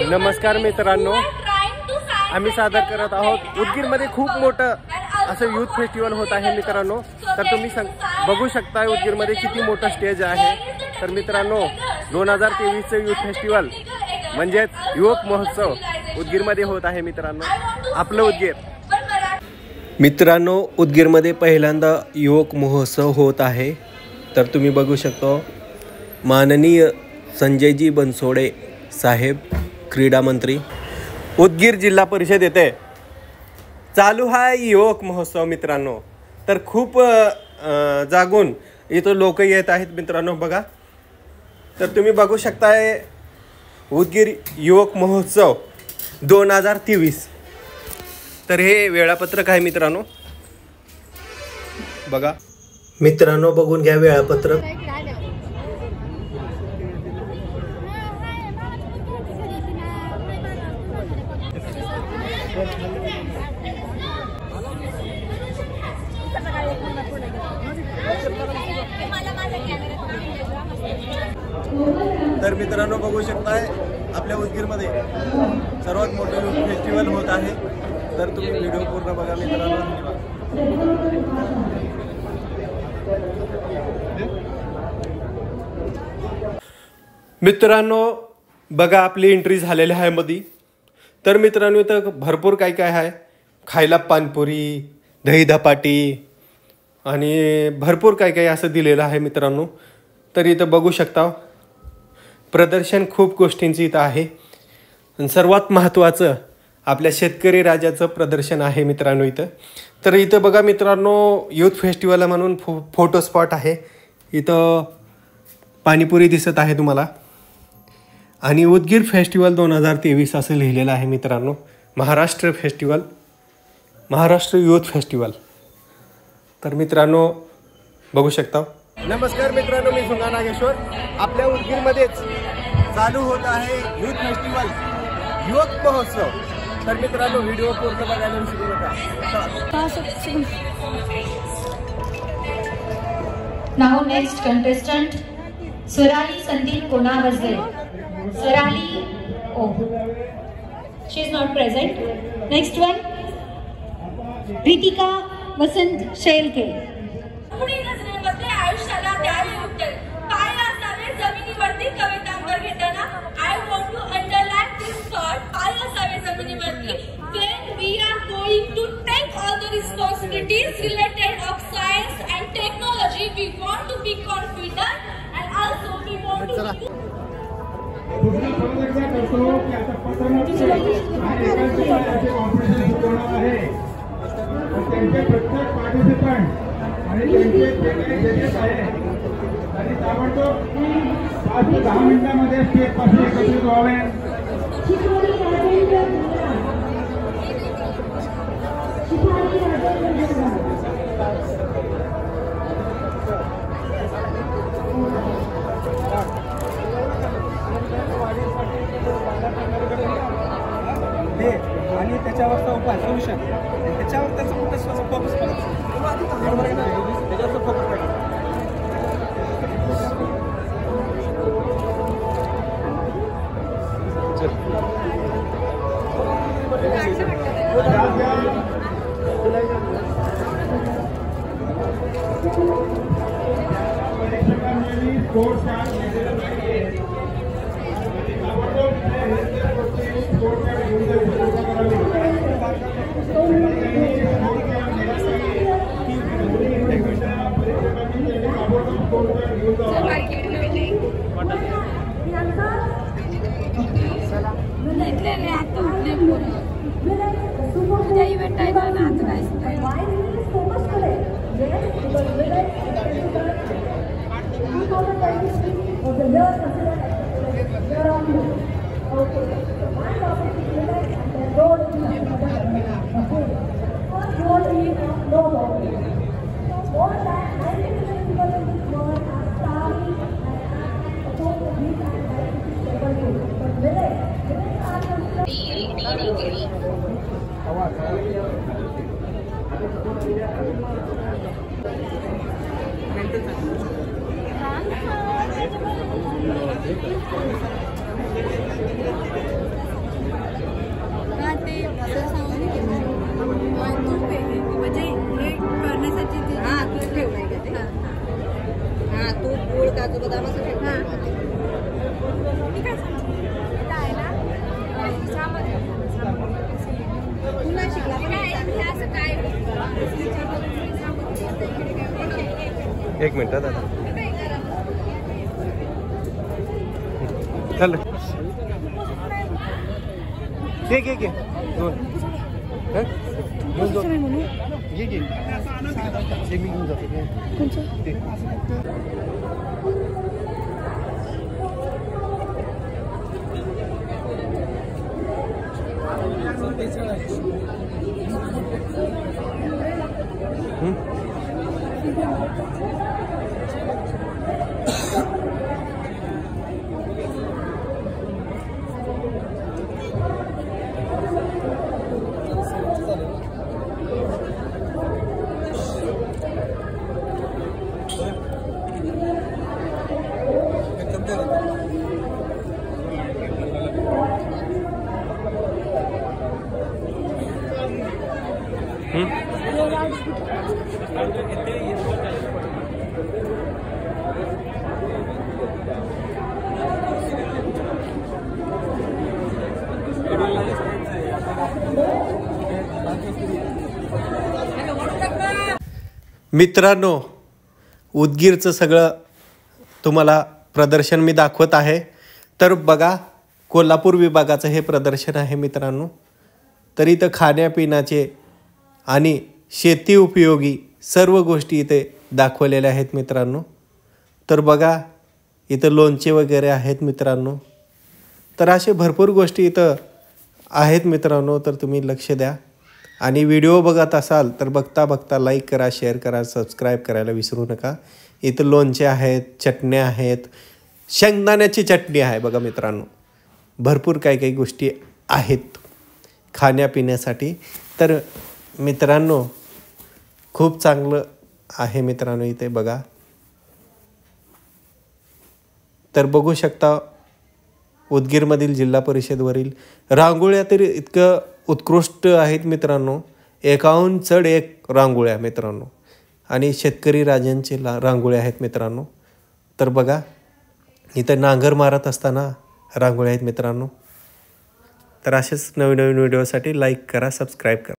नमस्कार मित्रांनो, आम्ही सादर करत आहोत उदगीरमध्ये खूप मोठं असं यूथ फेस्टिवल होत आहे मित्रांनो। तर तुम्ही बघू शकता उदगीरमध्ये किती मोठं स्टेज आहे। तर मित्रांनो 2023 चं यूथ फेस्टिवल म्हणजेच युवक महोत्सव उदगीरमध्ये होत आहे मित्रांनो। आपलं उदगीर मित्रांनो, उदगीरमध्ये पहिल्यांदा युवक महोत्सव होत आहे। तर तुम्ही बघू शकता माननीय संजयजी बनसोडे साहेब क्रीडा मंत्री उदगीर जिल्हा परिषद येथे चालू आहे युवक महोत्सव मित्रांनो। तर खूप जागून इथं लोक येत आहेत मित्रांनो बघा। तर तुम्ही बघू शकताय उदगीर युवक महोत्सव 2023। तर हे वेळापत्रक आहे मित्रांनो बघा। मित्रांनो बघून घ्या वेळापत्रक। तर मित्रांनो बघू शकताय आपल्या उदगीरमध्ये सर्वात मोठे यूथ फेस्टिवल होत आहे। तर तुम्ही व्हिडिओ पूर्ण बघा मित्रांनो। मित्रांनो बघा आपली एंट्री झालेली आहे मध्ये। तर मित्रांनो इथं भरपूर काय काय आहे, खायला पानपुरी, दही धपाटी आणि भरपूर काय काय असं दिलेलं आहे मित्रांनो। तर इथं बघू शकता प्रदर्शन खूप गोष्टींचं इथं आहे। आणि सर्वात महत्त्वाचं आपल्या शेतकरी राजाचं प्रदर्शन आहे मित्रांनो इथं। तर इथं बघा मित्रांनो यूथ फेस्टिवल म्हणून फोटो स्पॉट आहे। इथं पाणीपुरी दिसत आहे तुम्हाला आणि उदगीर फेस्टिवल 2023 असं लिहिलेलं आहे मित्रांनो। Maharashtra festival, Maharashtra youth festival. तर मित्रांनो बघू शकता। नमस्कार मित्रांनो, मी सुंगा नागेश्वर। आपल्या उदगीरमध्येच चालू होत आहे यूथ फेस्टिवल युवक महोत्सव। तर मित्रांनो व्हिडिओ पूर्ण बघायला विसरू नका। Now next contestant Swarali Sandeep Konavaje. Swarali she is not present. Next one Ritika Vasant Shelke. आयुष्याला द्यावे उत्तर काय असावे जमिनीवरती कवितांवर घेताना। I want to underline this thought. काय असावे जमिनीवरती when we are going to take all the responsibilities related of science and technology, we want to be confident and also we want to प्रत्येक पार्टिसिपंट आणि त्यांचे जे काही जजेस आहेत आणि ताबडतोब 5 ते 10 मिनिटांमध्ये स्टेज पासून एकत्रित व्हावे। आणि त्याच्यावरचा उपाय सोल्युशन त्याच्यावर त्याचं कुठं फोकस करायचं बरोबर आहे ना, त्याच्यावर फोकस करायचं। एक मिनिट दादा चल घे दोन घे मी घेऊन जातो मित्रांनो, उदगीरचं सगळं तुम्हाला प्रदर्शन मी दाखवत आहे. तर बघा, कोल्हापूर विभागाचं हे प्रदर्शन आहे मित्रांनो. तर इथं खाण्यापिण्याचे आणि शेती उपयोगी सर्व गोष्टी इथे दाखवलेल्या आहेत मित्रांनो. तर बघा, इथं लोणचे वगैरे आहेत मित्रांनो. तर असे भरपूर गोष्टी इथं आहेत मित्रांनो. तर तुम्ही लक्ष द्या आणि व्हिडिओ बघत असाल तर बघता लाईक करा, शेअर करा, सबस्क्राईब करायला विसरू नका. इथं लोणचे आहेत, चटण्या आहेत, शेंगदाण्याची चटणी आहे बघा मित्रांनो. भरपूर काही गोष्टी आहेत खाण्यापिण्यासाठी. तर मित्रांनो, खूप चांगलं आहे मित्रांनो इथे बघा. तर बघू शकता उदगीरमधील जिल्हा परिषदवरील रांगोळ्या तर इतकं उत्कृष्ट आहेत मित्रांनो. 51 चढ एक रांगोळ्या मित्रांनो आणि शेतकरी राजांचे रांगोळ्या आहेत मित्रांनो. तर बघा, इथं नांगर मारत असताना रांगोळ्या आहेत मित्रांनो. तर असेच नवीन व्हिडिओसाठी लाईक करा, सबस्क्राईब करा.